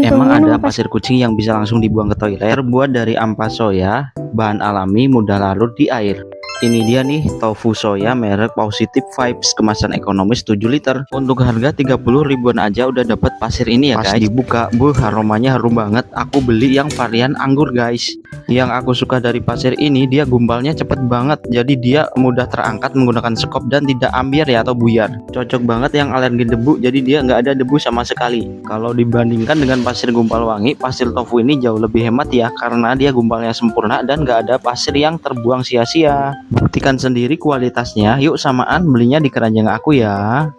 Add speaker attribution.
Speaker 1: Emang
Speaker 2: Untungnya
Speaker 1: ada
Speaker 2: nama pas
Speaker 1: pasir kucing yang bisa langsung dibuang ke toilet. Terbuat dari ampas soya, bahan alami, mudah larut di air. Ini dia nih tofu soya merek Positive Vibes, kemasan ekonomis 7 liter. Untuk harga 30 ribuan aja udah dapat pasir ini ya guys. Pas dibuka, aromanya harum banget. Aku beli yang varian anggur guys. Yang aku suka dari pasir ini, dia gumbalnya cepet banget. Jadi dia mudah terangkat menggunakan sekop dan tidak ambiar ya atau buyar. Cocok banget yang alergi debu, jadi dia nggak ada debu sama sekali. Kalau dibandingkan dengan pasir gumpal wangi, pasir tofu ini jauh lebih hemat ya, karena dia gumbalnya sempurna dan nggak ada pasir yang terbuang sia-sia. Buktikan sendiri kualitasnya, yuk samaan belinya di keranjang aku ya.